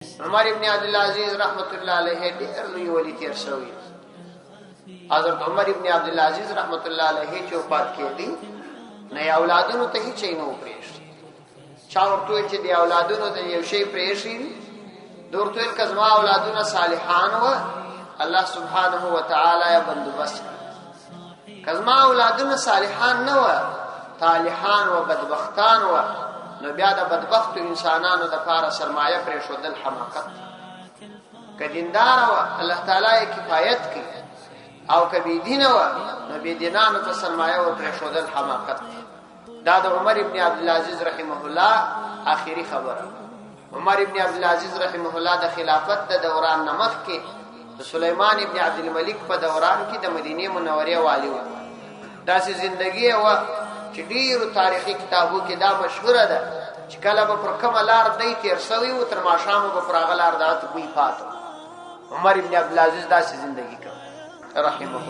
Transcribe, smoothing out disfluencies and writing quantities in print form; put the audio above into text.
عمر ابن عبد العزيز رحمت الله علیه ډېر لوی ولی تیر شوی. حضرت عمر ابن عبد العزيز رحمت الله علیه چې وفات کړي نه اولادونو ته هیڅ نه وپریښ. چا ورته چې دی اولادونو ته یو شی پریښی دورته کزما اولادونه صالحان و الله سبحانه و تعالی یا بندوبست کزما اولادونه صالحان نه و طالحان و بدبختان و نو بیا د بدبخت انسانانو د پاره سرمایه پرې شو دل حماقت کدیندار و الله تعالی کفایت کی او کبی دین و نو بی دینانو ته سرمایه ور پرې شو دل حماقت. دا د عمر ابن عبد العزيز رحمه الله اخیری خبره. عمر ابن عبد العزيز رحمه الله د خلافت د دوران نمخ کې د سليمان ابن عبد الملک په دوران کې د مدینه منوره والی و. داسې ژوندۍ و چې ډیرو تاریخي کتابو کې دا مشهوره ده چې کله به پر کومه لار دی تیر شوی و تر ماښامه به پر هغه لار دات وی پاتو. عمر ابن عبد العزيز داسې ژوندۍ کړ رحمه الله.